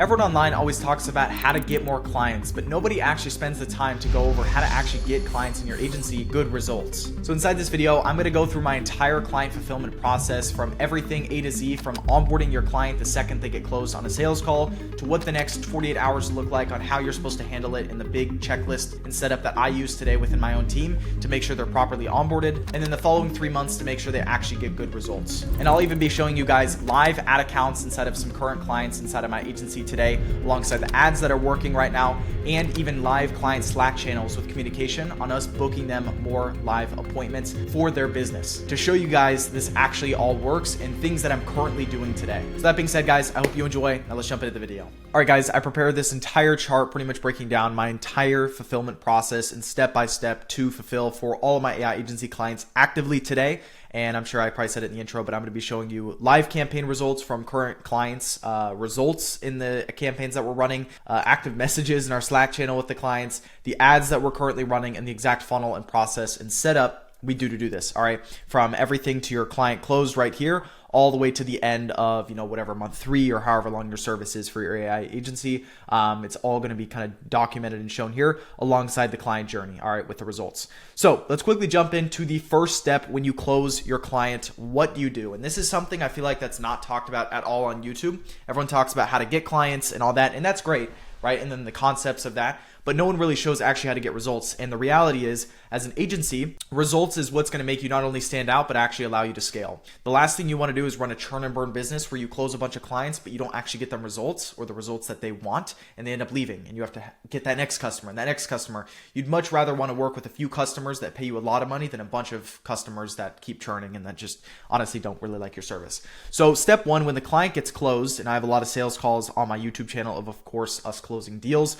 Everyone online always talks about how to get more clients, but nobody actually spends the time to go over how to actually get clients in your agency good results. So inside this video, I'm going to go through my entire client fulfillment process from everything A to Z, from onboarding your client the second they get closed on a sales call to what the next 48 hours look like on how you're supposed to handle it in the big checklist and setup that I use today within my own team to make sure they're properly onboarded, and then the following 3 months to make sure they actually get good results. And I'll even be showing you guys live ad accounts inside of some current clients inside of my agency today, alongside the ads that are working right now, and even live client Slack channels with communication on us booking them more live appointments for their business to show you guys this actually all works and things that I'm currently doing today. So that being said, guys, I hope you enjoy. Now let's jump into the video. All right, guys, I prepared this entire chart pretty much breaking down my entire fulfillment process and step-by-step to fulfill for all of my AI agency clients actively today. And I'm sure I probably said it in the intro, but I'm going to be showing you live campaign results from current clients, results in the campaigns that we're running, active messages in our Slack channel with the clients, the ads that we're currently running, and the exact funnel and process and setup we do to do this. All right, from everything to your client closed right here, all the way to the end of, whatever month 3 or however long your service is for your AI agency. It's all going to be kind of documented and shown here alongside the client journey, all right, with the results. So let's quickly jump into the first step when you close your client. What do you do? And this is something I feel like that's not talked about at all on YouTube. Everyone talks about how to get clients and all that, and that's great, right? And then the concepts of that, but no one really shows actually how to get results. And the reality is, as an agency, results is what's going to make you not only stand out, but actually allow you to scale. The last thing you want to do is run a churn and burn business where you close a bunch of clients, but you don't actually get them results or the results that they want, and they end up leaving, and you have to get that next customer and that next customer. You'd much rather want to work with a few customers that pay you a lot of money than a bunch of customers that keep churning and that just honestly don't really like your service. So step one, when the client gets closed, and I have a lot of sales calls on my YouTube channel of course, us closing deals.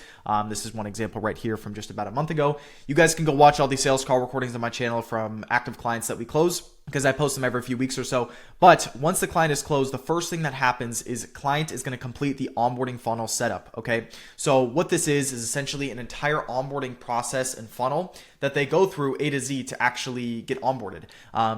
This is one example right here from just about a month ago. You guys can go watch all these sales call recordings on my channel from active clients that we close, because I post them every few weeks or so. But once the client is closed, the first thing that happens is client is going to complete the onboarding funnel setup. Okay. So what this is essentially an entire onboarding process and funnel that they go through A to Z to actually get onboarded.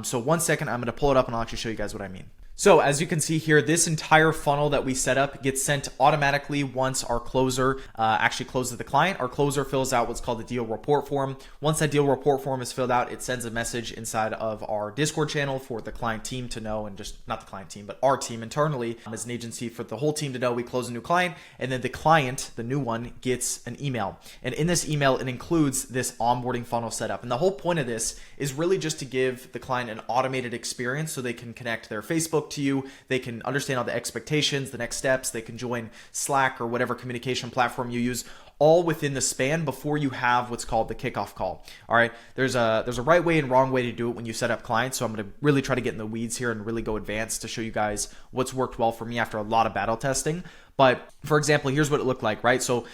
So 1 second, I'm going to pull it up and I'll actually show you guys what I mean. So as you can see here, this entire funnel that we set up gets sent automatically once our closer actually closes the client. Our closer fills out what's called the deal report form. Once that deal report form is filled out, it sends a message inside of our Discord channel for the client team to know, and just not the client team, but our team internally as an agency for the whole team to know we close a new client. And then the client, the new one, gets an email. And in this email, it includes this onboarding funnel setup. And the whole point of this is really just to give the client an automated experience so they can connect their Facebook to you, they can understand all the expectations, the next steps, they can join Slack or whatever communication platform you use, all within the span before you have what's called the kickoff call. All right, there's a right way and wrong way to do it when you set up clients. So I'm going to really try to get in the weeds here and really go advanced to show you guys what's worked well for me after a lot of battle testing. But for example, here's what it looked like, right? So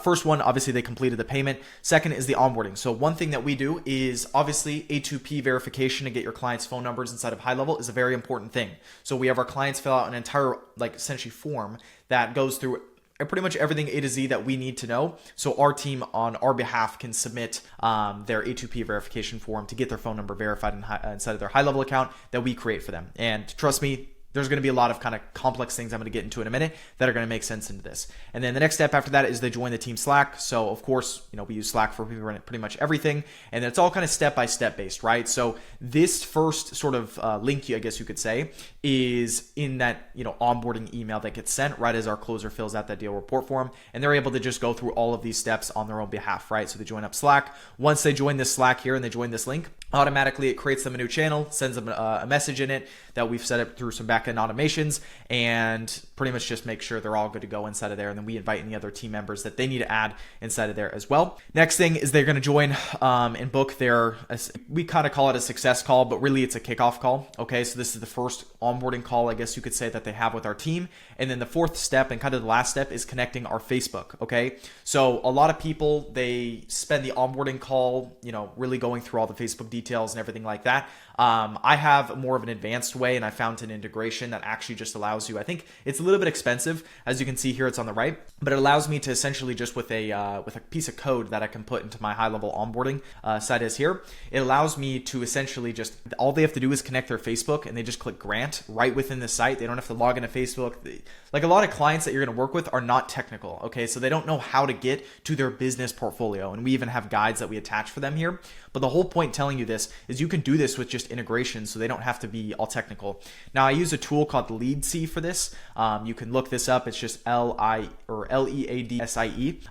first one, obviously they completed the payment. Second is the onboarding. So one thing that we do is obviously A2P verification to get your clients' phone numbers inside of GoHighLevel is a very important thing. So we have our clients fill out an entire, essentially form that goes through pretty much everything A to Z that we need to know. So our team on our behalf can submit their A2P verification form to get their phone number verified inside of their GoHighLevel account that we create for them. And trust me, there's going to be a lot of kind of complex things I'm going to get into in a minute that are going to make sense into this. And then the next step after that is they join the team Slack. So of course, we use Slack for pretty much everything. And it's all kind of step-by-step based, right? So this first sort of link, I guess you could say, is in that, onboarding email that gets sent right as our closer fills out that deal report form. And they're able to just go through all of these steps on their own behalf, right? So they join up Slack. Once they join this Slack here and they join this link, automatically it creates them a new channel, sends them a message in it that we've set up through some backend automations, and pretty much just make sure they're all good to go inside of there. And then we invite any other team members that they need to add inside of there as well. Next thing is they're going to join and book their, we kind of call it a success call, but really it's a kickoff call. Okay, so this is the first onboarding call, I guess you could say, that they have with our team. And then the fourth step and kind of the last step is connecting our Facebook. Okay, so a lot of people, they spend the onboarding call, really going through all the Facebook details and everything like that. I have more of an advanced way, and I found an integration that actually just allows you, I think it's a little bit expensive. As you can see here, it's on the right, but it allows me to essentially just with a piece of code that I can put into my high-level onboarding site is here. It allows me to essentially just, all they have to do is connect their Facebook and they just click grant right within the site. They don't have to log into Facebook. Like a lot of clients that you're going to work with are not technical. Okay. So they don't know how to get to their business portfolio. And we even have guides that we attach for them here. But the whole point telling you this is you can do this with just integration, so they don't have to be all technical. Now I use a tool called LeadSee for this. You can look this up. It's just LEADSIE.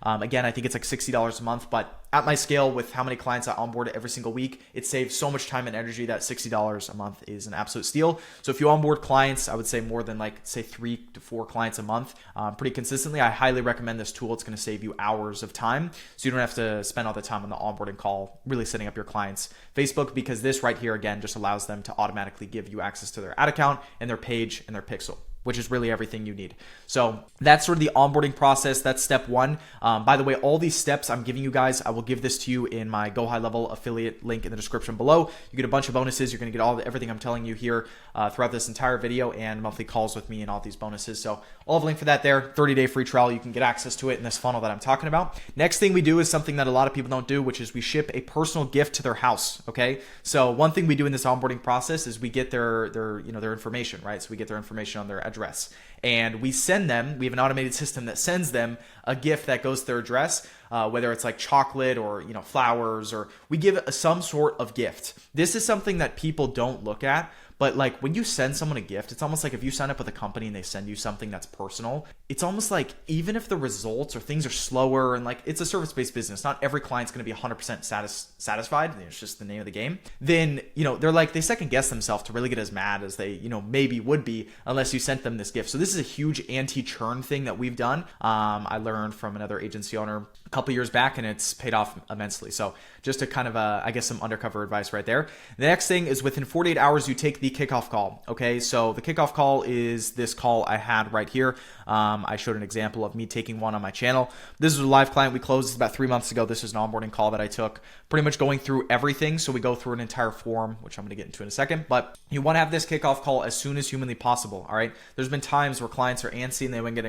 Again, I think it's like $60 a month, but at my scale with how many clients I onboard every single week, it saves so much time and energy that $60 a month is an absolute steal. So if you onboard clients, I would say more than say 3 to 4 clients a month, pretty consistently, I highly recommend this tool. It's going to save you hours of time. So you don't have to spend all the time on the onboarding call, really setting up your clients' Facebook, because this right here, again, just allows them to automatically give you access to their ad account and their page and their pixel, which is really everything you need. So that's sort of the onboarding process. That's step one. By the way, all these steps I'm giving you guys, I will give this to you in my GoHighLevel affiliate link in the description below. You get a bunch of bonuses. You're going to get everything I'm telling you here throughout this entire video, and monthly calls with me and all these bonuses. So I'll have a link for that there. 30-day free trial. You can get access to it in this funnel that I'm talking about. Next thing we do is something that a lot of people don't do, which is we ship a personal gift to their house. Okay. So one thing we do in this onboarding process is we get their information, right? So we get their information on their address, and we send them, we have an automated system that sends them a gift that goes to their address, whether it's like chocolate or, flowers, or we give some sort of gift. This is something that people don't look at. But like when you send someone a gift, it's almost like if you sign up with a company and they send you something that's personal, it's almost like even if the results or things are slower, and like it's a service-based business, not every client's going to be 100% satisfied. It's just the name of the game. Then, they're like, they second guess themselves to really get as mad as they, maybe would be unless you sent them this gift. So this is a huge anti-churn thing that we've done. I learned from another agency owner a couple years back, and it's paid off immensely. So just to kind of, I guess, some undercover advice right there. The next thing is within 48 hours, you take the kickoff call. Okay. So the kickoff call is this call I had right here. I showed an example of me taking one on my channel. This is a live client we closed about 3 months ago. This is an onboarding call that I took, pretty much going through everything. So we go through an entire form, which I'm going to get into in a second, but you want to have this kickoff call as soon as humanly possible. All right. There's been times where clients are antsy and they want to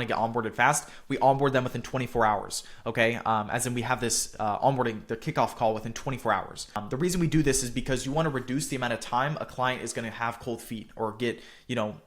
get onboarded fast. We onboard them within 24 hours. Okay. As in we have this onboarding, the kickoff call within 24 hours. The reason we do this is because you want to reduce the amount of time a client is going to have cold feet or get,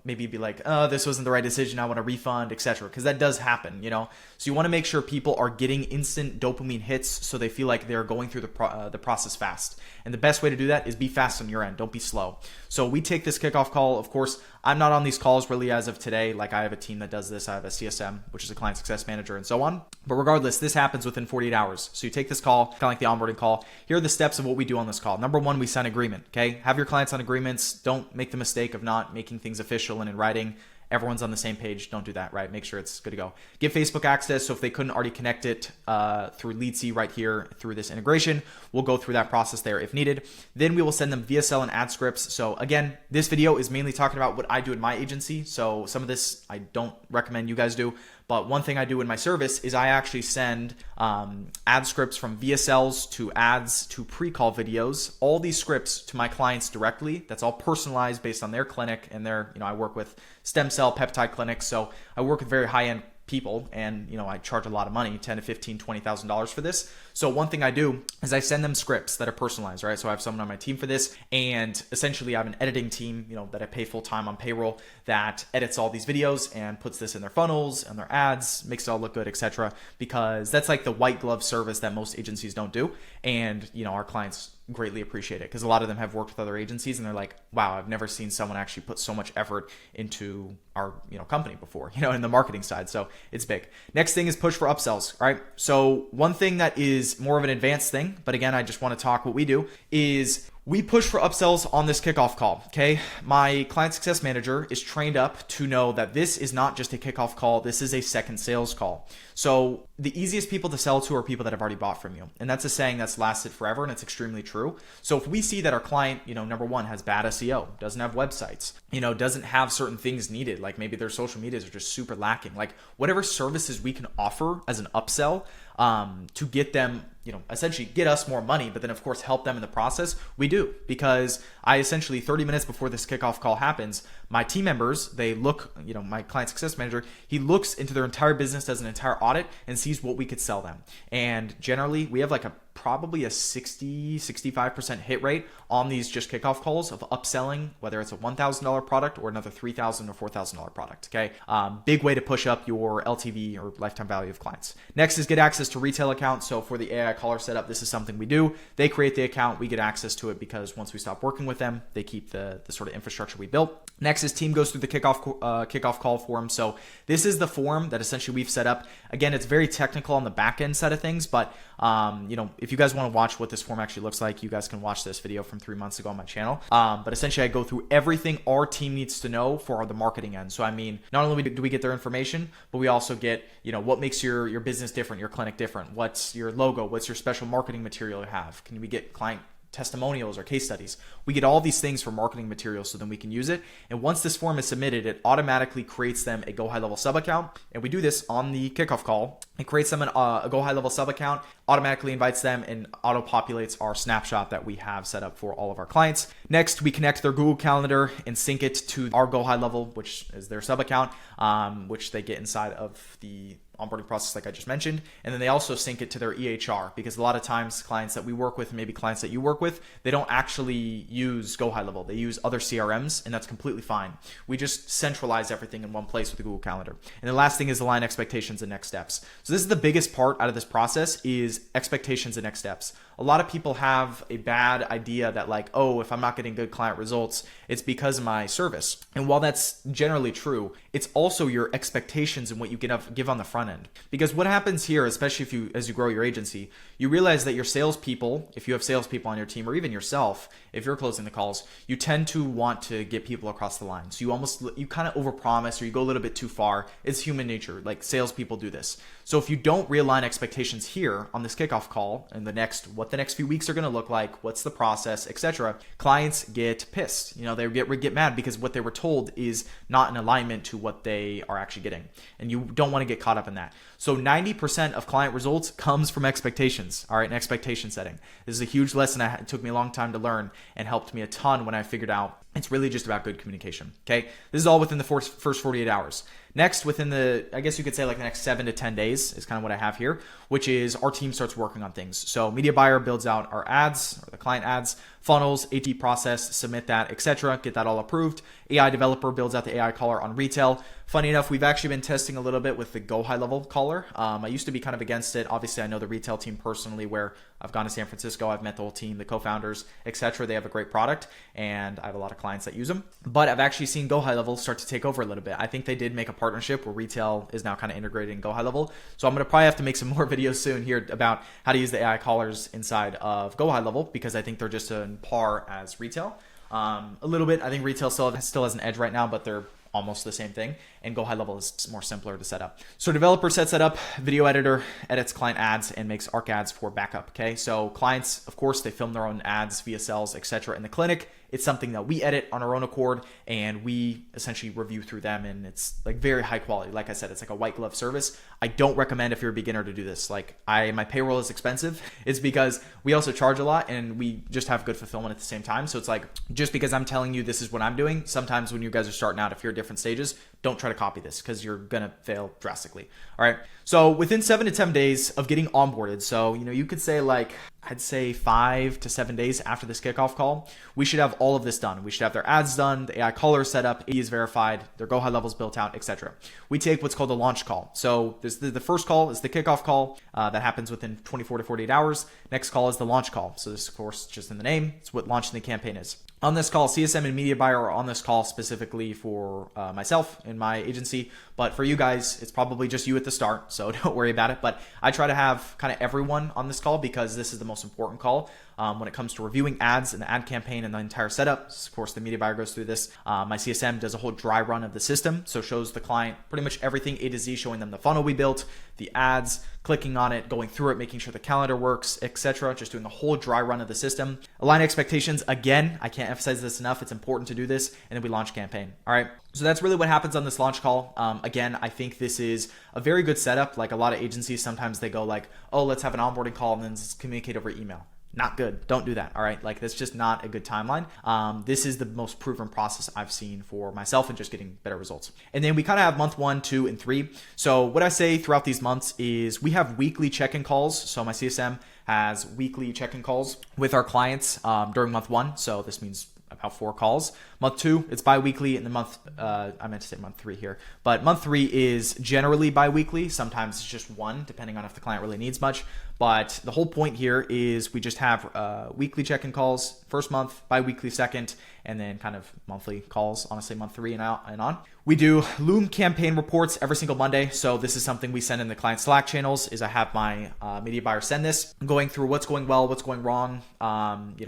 maybe be like, oh, this wasn't the right decision, I want a refund, etc. Because that does happen, So you want to make sure people are getting instant dopamine hits so they feel like they're going through the process fast. And the best way to do that is be fast on your end. Don't be slow. So we take this kickoff call. Of course, I'm not on these calls really as of today. Like I have a team that does this. I have a CSM, which is a client success manager, and so on. But regardless, this happens within 48 hours. So you take this call, kind of like the onboarding call. Here are the steps of what we do on this call. Number one, we sign agreement. Okay. Have your clients on agreements. Don't make the mistake of not making things official and in writing. Everyone's on the same page. Don't do that, right? Make sure it's good to go. Give Facebook access. So if they couldn't already connect it through LeadSee right here through this integration, we'll go through that process there if needed. Then we will send them VSL and ad scripts. So again, this video is mainly talking about what I do in my agency. So some of this I don't recommend you guys do. But one thing I do in my service is I actually send ad scripts from VSLs to ads to pre-call videos, all these scripts to my clients directly. That's all personalized based on their clinic and their, I work with stem cell peptide clinics. So I work with very high-end people, and I charge a lot of money, $10,000 to $15,000, $20,000 for this. So one thing I do is I send them scripts that are personalized, right? So I have someone on my team for this, and essentially I have an editing team, that I pay full time on payroll that edits all these videos and puts this in their funnels and their ads, makes it all look good, etc. Because that's like the white glove service that most agencies don't do, and our clients greatly appreciate it because a lot of them have worked with other agencies and they're like, wow, I've never seen someone actually put so much effort into our company before, in the marketing side. So it's big. Next thing is push for upsells, right? So one thing that is more of an advanced thing, but again, I just want to talk what we do is we push for upsells on this kickoff call. Okay. My client success manager is trained up to know that this is not just a kickoff call. This is a second sales call. So the easiest people to sell to are people that have already bought from you. And that's a saying that's lasted forever. And it's extremely true. So if we see that our client, number one, has bad SEO, doesn't have websites, doesn't have certain things needed, like maybe their social medias are just super lacking, like whatever services we can offer as an upsell, to get them, essentially get us more money, but then of course help them in the process, we do. Because I essentially 30 minutes before this kickoff call happens, my team members, they look, my client success manager, he looks into their entire business, does an entire audit, and sees what we could sell them. And generally, we have like probably a 65% hit rate on these just kickoff calls of upselling, whether it's a $1,000 product or another $3,000 or $4,000 product. Okay. Big way to push up your LTV or lifetime value of clients. Next is get access to retail accounts. So for the AI caller setup, this is something we do. They create the account, we get access to it because once we stop working with them, they keep the sort of infrastructure we built. Next is team goes through the kickoff call form. So this is the form that essentially we've set up. Again, it's very technical on the back end side of things, but if you guys want to watch what this form actually looks like, you guys can watch this video from 3 months ago on my channel. But essentially I go through everything our team needs to know for the marketing end. So I mean, not only do we get their information, but we also get, what makes your business different, your clinic different, what's your logo, what's your special marketing material you have, can we get client testimonials or case studies. We get all these things for marketing materials so then we can use it. And once this form is submitted, it automatically creates them a GoHighLevel sub account. And we do this on the kickoff call. It creates them a GoHighLevel sub account, automatically invites them, and auto populates our snapshot that we have set up for all of our clients. Next, we connect their Google Calendar and sync it to our GoHighLevel, which is their sub account, which they get inside of the onboarding process like I just mentioned. And then they also sync it to their EHR, because a lot of times clients that we work with, maybe clients that you work with, they don't actually use GoHighLevel. They use other CRMs, and that's completely fine. We just centralize everything in one place with the Google Calendar. And the last thing is align expectations and next steps. So this is the biggest part out of this process, is expectations and next steps. A lot of people have a bad idea that like, oh, if I'm not getting good client results, it's because of my service. And while that's generally true, it's also your expectations and what you give on the front end. Because what happens here, especially as you grow your agency, you realize that your salespeople, if you have salespeople on your team, or even yourself, if you're closing the calls, you tend to want to get people across the line. So you kind of overpromise, or you go a little bit too far. It's human nature. Like salespeople do this. So if you don't realign expectations here on this kickoff call and what the next few weeks are going to look like, what's the process, etc., clients get pissed. They get mad because what they were told is not in alignment to what they are actually getting. And you don't want to get caught up in that. So 90% of client results comes from expectations, all right, and expectation setting. This is a huge lesson. It took me a long time to learn and helped me a ton when I figured out it's really just about good communication, okay? This is all within the first 48 hours. Next, within I guess you could say like the next 7 to 10 days is kind of what I have here, which is our team starts working on things. So media buyer builds out our ads, or the client ads, funnels, AT process, submit that, etc., get that all approved. AI developer builds out the AI caller on retail. Funny enough, we've actually been testing a little bit with the GoHighLevel caller. I used to be kind of against it. Obviously, I know the retail team personally, where I've gone to San Francisco, I've met the whole team, the co-founders, etc. They have a great product, and I have a lot of clients that use them. But I've actually seen GoHighLevel start to take over a little bit. I think they did make a partnership where retail is now kind of integrated in GoHighLevel. So I'm going to probably have to make some more videos soon here about how to use the AI callers inside of GoHighLevel, because I think they're just on par as retail. A little bit. I think retail still has an edge right now, but they're almost the same thing, and GoHighLevel is more simpler to set up. So developer sets that up, video editor edits client ads and makes ARC ads for backup. Okay, so clients, of course, they film their own ads via cells, etc. in the clinic. It's something that we edit on our own accord, and we essentially review through them, and it's like very high quality. Like I said, it's like a white glove service. I don't recommend if you're a beginner to do this. Like my payroll is expensive. It's because we also charge a lot, and we just have good fulfillment at the same time. So it's like, just because I'm telling you this is what I'm doing, sometimes when you guys are starting out, if you're at different stages, don't try to copy this, because you're gonna fail drastically. All right. So within 7 to 10 days of getting onboarded, so you could say like, I'd say 5 to 7 days after this kickoff call, we should have all of this done. We should have their ads done, the AI caller set up, AE is verified, their GoHighLevels built out, etc. We take what's called a launch call. So the first call is the kickoff call that happens within 24 to 48 hours. Next call is the launch call. So this, of course, just in the name, it's what launching the campaign is. On this call, CSM and media buyer are on this call specifically for myself and my agency, but for you guys, it's probably just you at the start, so don't worry about it. But I try to have kind of everyone on this call, because this is the most important call when it comes to reviewing ads and the ad campaign and the entire setup. Of course, the media buyer goes through this. My CSM does a whole dry run of the system, so shows the client pretty much everything A to Z, showing them the funnel we built, the ads, clicking on it, going through it, making sure the calendar works, etc. Just doing a whole dry run of the system. Align expectations. Again, I can't emphasize this enough. It's important to do this. And then we launch campaign. All right. So that's really what happens on this launch call. Again, I think this is a very good setup. Like a lot of agencies, sometimes they go like, oh, let's have an onboarding call and then communicate over email. not good. Don't do that. All right. Like that's just not a good timeline. This is the most proven process I've seen for myself and just getting better results. And then we kind of have month 1, 2, and 3. So what I say throughout these months is we have weekly check-in calls. So my CSM has weekly check-in calls with our clients during month 1. So this means about 4 calls. Month 2, it's bi-weekly, and the month, I meant to say month 3 here, but month 3 is generally bi-weekly. Sometimes it's just 1, depending on if the client really needs much. But the whole point here is we just have weekly check-in calls first month, bi-weekly second, and then kind of monthly calls, honestly, month 3 and on. We do Loom campaign reports every single Monday. So this is something we send in the client Slack channels. Is I have my media buyer send this, going through what's going well, what's going wrong,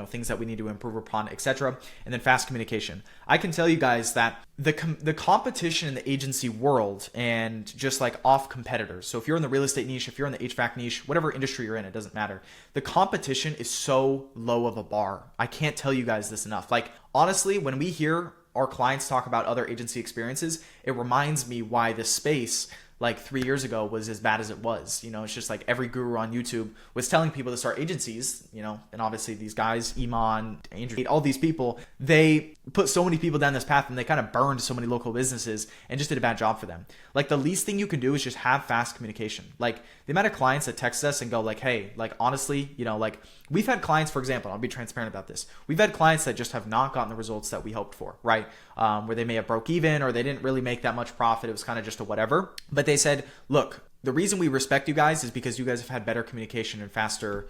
things that we need to improve upon, etc. And then fast communication. I can tell you guys that the competition in the agency world and just like off competitors. So if you're in the real estate niche, if you're in the HVAC niche, whatever industry you're in, it doesn't matter. The competition is so low of a bar. I can't tell you guys this enough. Like honestly, when we hear our clients talk about other agency experiences, it reminds me why this space like 3 years ago was as bad as it was. It's just like every guru on YouTube was telling people to start agencies, and obviously these guys, Iman, Andrew, all these people, they put so many people down this path and they kind of burned so many local businesses and just did a bad job for them. Like the least thing you can do is just have fast communication. Like the amount of clients that text us and go like, hey, like honestly, like we've had clients, for example, I'll be transparent about this. We've had clients that just have not gotten the results that we hoped for, right? Where they may have broke even or they didn't really make that much profit. It was kind of just a whatever. But they said, look, the reason we respect you guys is because you guys have had better communication and faster,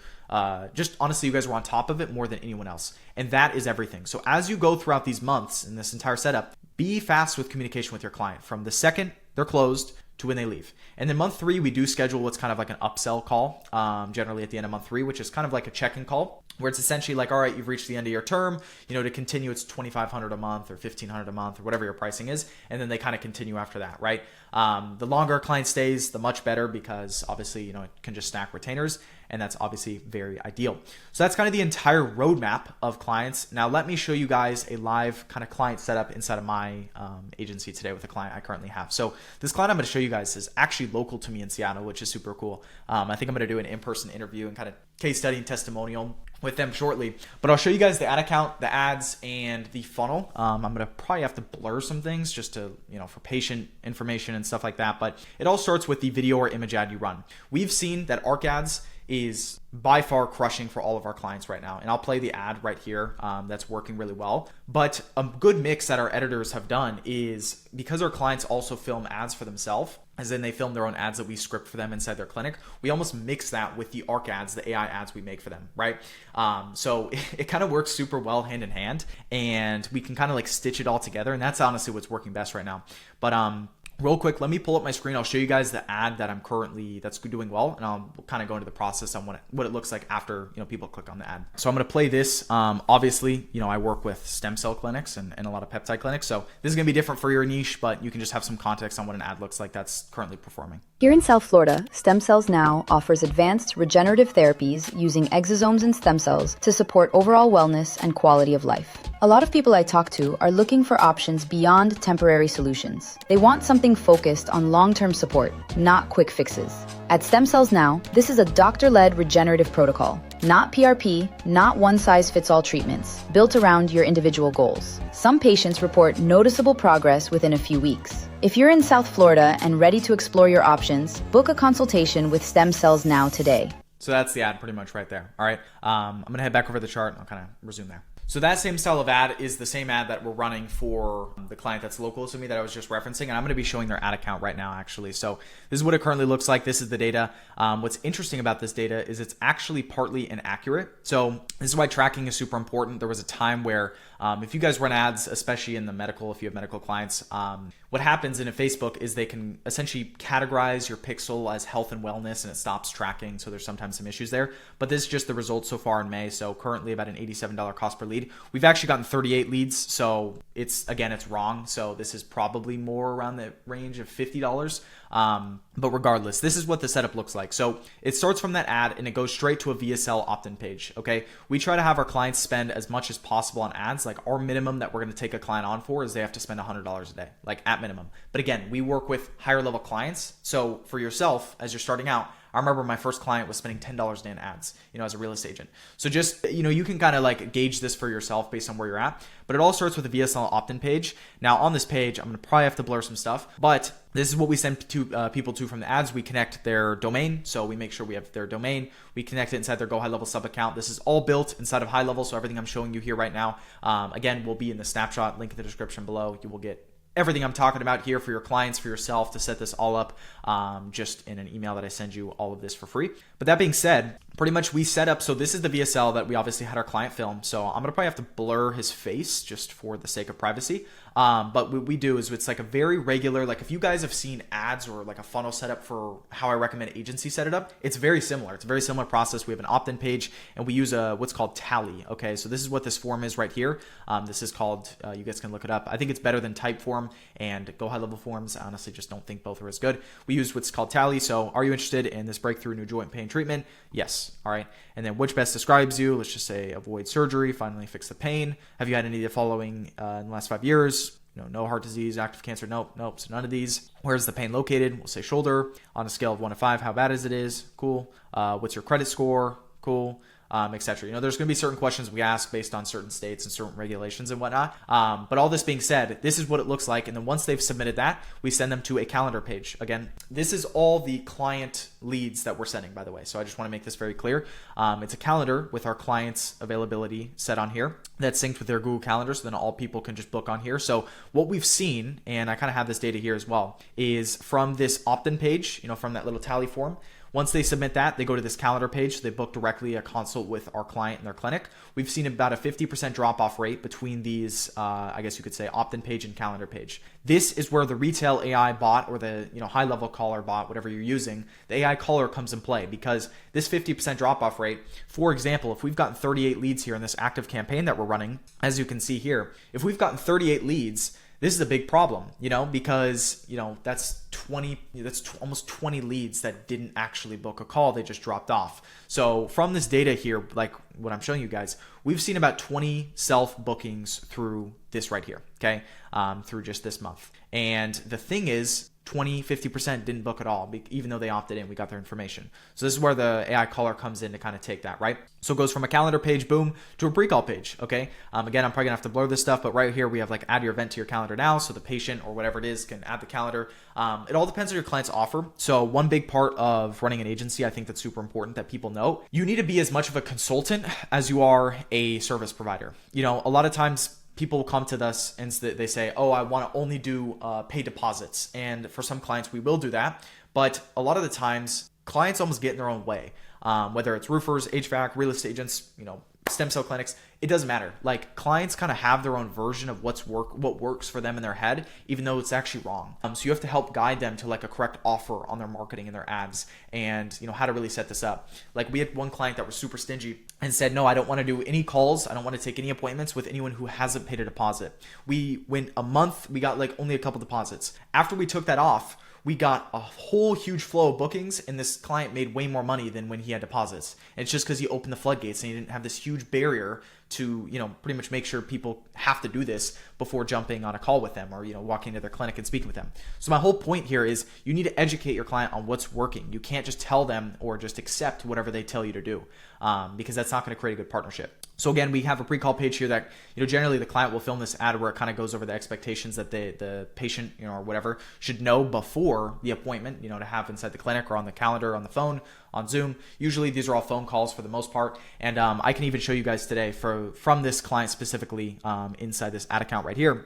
just honestly, you guys were on top of it more than anyone else. And that is everything. So as you go throughout these months in this entire setup, be fast with communication with your client from the second they're closed to when they leave. And then month 3, we do schedule what's kind of like an upsell call, generally at the end of month 3, which is kind of like a check-in call where it's essentially like, all right, you've reached the end of your term, to continue it's $2,500 a month or $1,500 a month or whatever your pricing is. And then they kind of continue after that, right? The longer a client stays, the much better because obviously, it can just stack retainers and that's obviously very ideal. So that's kind of the entire roadmap of clients. Now let me show you guys a live kind of client setup inside of my agency today with a client I currently have. So this client I'm going to show you guys is actually local to me in Seattle, which is super cool. I think I'm going to do an in-person interview and kind of case study and testimonial with them shortly, but I'll show you guys the ad account, the ads, and the funnel. I'm going to probably have to blur some things just to, for patient information and stuff like that. But it all starts with the video or image ad you run. We've seen that ARC ads is by far crushing for all of our clients right now. And I'll play the ad right here that's working really well. But a good mix that our editors have done is because our clients also film ads for themselves, as in they film their own ads that we script for them inside their clinic, we almost mix that with the ARC ads, the AI ads we make for them, right? So it kind of works super well hand in hand and we can kind of like stitch it all together. And that's honestly what's working best right now. But real quick, let me pull up my screen. I'll show you guys the ad that that's doing well, and I'll kind of go into the process on what it looks like after people click on the ad. So I'm going to play this. Obviously, I work with stem cell clinics and a lot of peptide clinics, so this is going to be different for your niche, but you can just have some context on what an ad looks like that's currently performing. Here in South Florida, Stem Cells Now offers advanced regenerative therapies using exosomes and stem cells to support overall wellness and quality of life. A lot of people I talk to are looking for options beyond temporary solutions. They want something focused on long-term support, not quick fixes. At Stem Cells Now, this is a doctor-led regenerative protocol, not PRP, not one-size-fits-all treatments, built around your individual goals. Some patients report noticeable progress within a few weeks. If you're in South Florida and ready to explore your options, book a consultation with Stem Cells Now today. So that's the ad pretty much right there. All right, I'm going to head back over the chart and I'll kind of resume there. So that same style of ad is the same ad that we're running for the client that's local to me that I was just referencing. And I'm going to be showing their ad account right now, actually. So this is what it currently looks like. This is the data. What's interesting about this data is it's actually partly inaccurate. So this is why tracking is super important. There was a time where if you guys run ads, especially in the medical, if you have medical clients, what happens in a Facebook is they can essentially categorize your pixel as health and wellness and it stops tracking. So there's sometimes some issues there, but this is just the results so far in May. So currently about an $87 cost per lead. We've actually gotten 38 leads. So it's wrong. So this is probably more around the range of $50. But regardless, this is what the setup looks like. So it starts from that ad and it goes straight to a VSL opt-in page. Okay. We try to have our clients spend as much as possible on ads. Like our minimum that we're going to take a client on for is they have to spend $100 a day, like at minimum. But again, we work with higher level clients. So for yourself, as you're starting out, I remember my first client was spending $10 a day in ads, as a real estate agent. So just, you can kind of like gauge this for yourself based on where you're at. But it all starts with a VSL opt-in page. Now on this page, I'm going to probably have to blur some stuff, but this is what we send to people to from the ads. We connect their domain. So we make sure we have their domain. We connect it inside their GoHighLevel sub account. This is all built inside of HighLevel. So everything I'm showing you here right now, again, will be in the snapshot link in the description below. You will get everything I'm talking about here for your clients, for yourself, to set this all up just in an email that I send you all of this for free. But that being said, pretty much we set up, so this is the VSL that we obviously had our client film. So I'm gonna probably have to blur his face just for the sake of privacy. But what we do is it's like a very regular, like if you guys have seen ads or like a funnel setup for how I recommend agency set it up, it's very similar. It's a very similar process. We have an opt-in page and we use a what's called tally. Okay, so this is what this form is right here. This is called, you guys can look it up. I think it's better than Typeform and GoHighLevel forms. I honestly just don't think both are as good. We use what's called tally. So are you interested in this breakthrough new joint pain treatment? Yes. All right. And then which best describes you? Let's just say avoid surgery, finally fix the pain. Have you had any of the following in the last 5 years? No heart disease, active cancer. Nope. So none of these. Where's the pain located? We'll say shoulder. On a scale of 1 to 5, how bad is it? Cool. What's your credit score? Cool. Etc. There's going to be certain questions we ask based on certain states and certain regulations and whatnot. But all this being said, this is what it looks like. And then once they've submitted that, we send them to a calendar page. Again, this is all the client leads that we're sending, by the way. So I just want to make this very clear. It's a calendar with our clients' availability set on here that's synced with their Google Calendar. So then all people can just book on here. So what we've seen, and I kind of have this data here as well, is from this opt-in page, from that little tally form. Once they submit that, they go to this calendar page. So they book directly a consult with our client in their clinic. We've seen about a 50% drop-off rate between these, I guess you could say, opt-in page and calendar page. This is where the retail AI bot or the high-level caller bot, whatever you're using, the AI caller comes in play, because this 50% drop-off rate, for example, if we've gotten 38 leads here in this active campaign that we're running, as you can see here, if we've gotten 38 leads, this is a big problem, because, that's almost 20 leads that didn't actually book a call. They just dropped off. So from this data here, like what I'm showing you guys, we've seen about 20 self bookings through this right here. Okay. Through just this month. And the thing is, 50% didn't book at all, even though they opted in. We got their information. So this is where the AI caller comes in to kind of take that, right? So it goes from a calendar page, boom, to a pre-call page, okay? Again, I'm probably gonna have to blur this stuff, but right here we have like add your event to your calendar now, so the patient or whatever it is can add the calendar. It all depends on your client's offer. So one big part of running an agency, I think that's super important that people know, you need to be as much of a consultant as you are a service provider. A lot of times people will come to us and they say, oh, I want to only do pay deposits. And for some clients, we will do that. But a lot of the times, clients almost get in their own way. Whether it's roofers, HVAC, real estate agents, stem cell clinics, it doesn't matter. Like, clients kind of have their own version of what works for them in their head, even though it's actually wrong. So you have to help guide them to like a correct offer on their marketing and their ads, and how to really set this up. Like, we had one client that was super stingy and said, no, I don't want to do any calls. I don't want to take any appointments with anyone who hasn't paid a deposit. We went a month, we got like only a couple deposits. After we took that off, we got a whole huge flow of bookings, and this client made way more money than when he had deposits. And it's just because he opened the floodgates and he didn't have this huge barrier to, pretty much make sure people have to do this before jumping on a call with them or, walking into their clinic and speaking with them. So my whole point here is you need to educate your client on what's working. You can't just tell them or just accept whatever they tell you to do, because that's not going to create a good partnership. So again, we have a pre-call page here that, generally the client will film this ad where it kind of goes over the expectations that the patient, or whatever should know before the appointment, to have inside the clinic or on the calendar, on the phone, on Zoom. Usually these are all phone calls for the most part. And I can even show you guys today from this client specifically inside this ad account right here.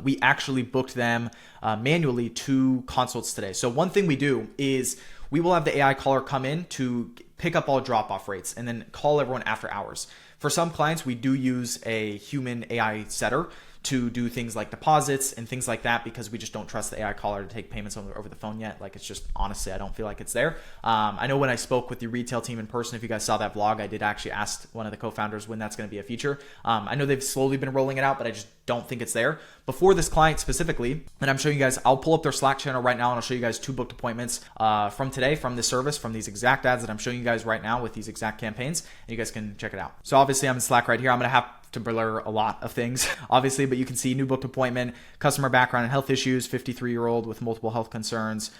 We actually booked them manually 2 consults today. So one thing we do is we will have the AI caller come in to pick up all drop-off rates and then call everyone after hours. For some clients, we do use a human AI setter to do things like deposits and things like that, because we just don't trust the AI caller to take payments over the phone yet. Like, it's just, honestly, I don't feel like it's there. I know when I spoke with the retail team in person, if you guys saw that vlog, I did actually ask one of the co-founders when that's going to be a feature. I know they've slowly been rolling it out, but I just don't think it's there. Before this client specifically that I'm showing you guys, I'll pull up their Slack channel right now and I'll show you guys 2 booked appointments from today, from this service, from these exact ads that I'm showing you guys right now with these exact campaigns, and you guys can check it out. So obviously I'm in Slack right here. I'm going to have to blur a lot of things, obviously, but you can see new booked appointment, customer background and health issues, 53-year-old with multiple health concerns,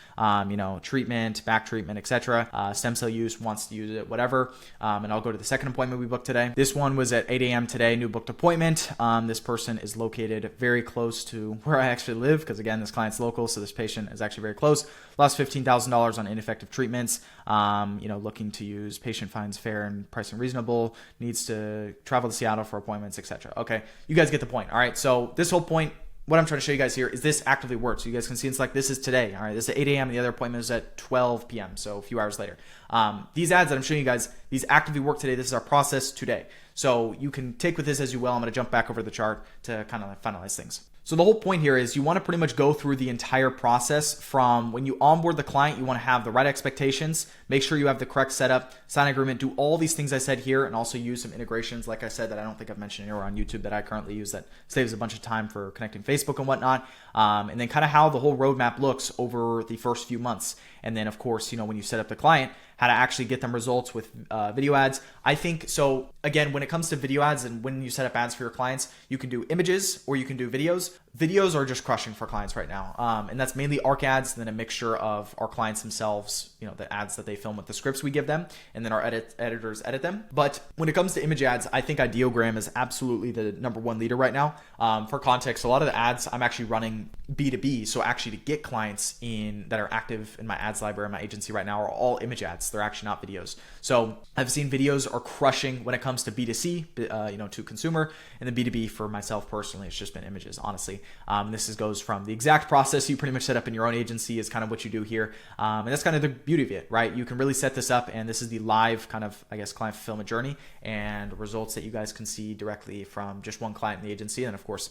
treatment, back treatment, etc. Stem cell use, wants to use it, whatever. And I'll go to the second appointment we booked today. This one was at 8 a.m. today, new booked appointment. This person is located very close to where I actually live, because again, this client's local, so this patient is actually very close. Lost $15,000 on ineffective treatments. Looking to use, patient finds fair and pricing reasonable, needs to travel to Seattle for appointments, etc. Okay, you guys get the point. All right, so this whole point, what I'm trying to show you guys here is this actively works. So you guys can see it's like this is today. All right, this is at 8 a.m. and the other appointment is at 12 p.m. So a few hours later. These ads that I'm showing you guys, these actively work today. This is our process today. So you can take with this as you will. I'm going to jump back over the chart to kind of finalize things. So the whole point here is you want to pretty much go through the entire process from when you onboard the client. You want to have the right expectations, make sure you have the correct setup, sign agreement, do all these things I said here, and also use some integrations, like I said, that I don't think I've mentioned anywhere on YouTube that I currently use that saves a bunch of time for connecting Facebook and whatnot. And then kind of how the whole roadmap looks over the first few months. And then of course, when you set up the client, how to actually get them results with video ads. I think, so again, when it comes to video ads and when you set up ads for your clients, you can do images or you can do videos. Videos are just crushing for clients right now. And that's mainly ARC ads, and then a mixture of our clients themselves, the ads that they film with the scripts we give them, and then our editors edit them. But when it comes to image ads, I think Ideogram is absolutely the number one leader right now. For context, a lot of the ads I'm actually running B2B. So actually to get clients that are active in my ads library, my agency right now, are all image ads. They're actually not videos. So I've seen videos are crushing when it comes to B2C, to consumer, and then B2B for myself personally, it's just been images, honestly. Goes from the exact process you pretty much set up in your own agency is kind of what you do here. And that's kind of the beauty of it, right? You can really set this up, and this is the live kind of, client fulfillment journey and results that you guys can see directly from just one client in the agency. And of course,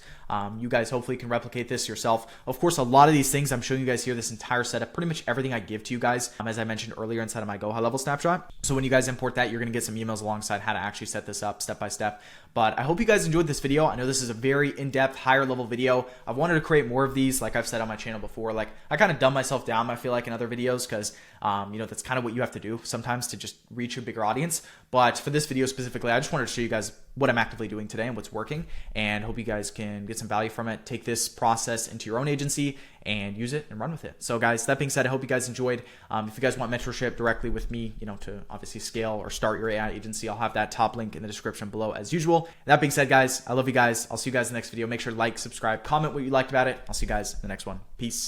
you guys hopefully can replicate this yourself. Of course, a lot of these things I'm showing you guys here, this entire setup, pretty much everything I give to you guys, as I mentioned earlier inside of my GoHighLevel snapshot. So when you guys import that, you're going to get some emails alongside how to actually set this up step by step. But I hope you guys enjoyed this video. I know this is a very in-depth, higher level video. I've wanted to create more of these, like I've said on my channel before. Like, I kind of dumb myself down, I feel like, in other videos, because that's kind of what you have to do sometimes to just reach a bigger audience. But for this video specifically, I just wanted to show you guys what I'm actively doing today and what's working, and hope you guys can get some value from it. Take this process into your own agency and use it and run with it. So guys, that being said, I hope you guys enjoyed. If you guys want mentorship directly with me, to obviously scale or start your AI agency, I'll have that top link in the description below as usual. That being said, guys, I love you guys. I'll see you guys in the next video. Make sure to like, subscribe, comment what you liked about it. I'll see you guys in the next one. Peace.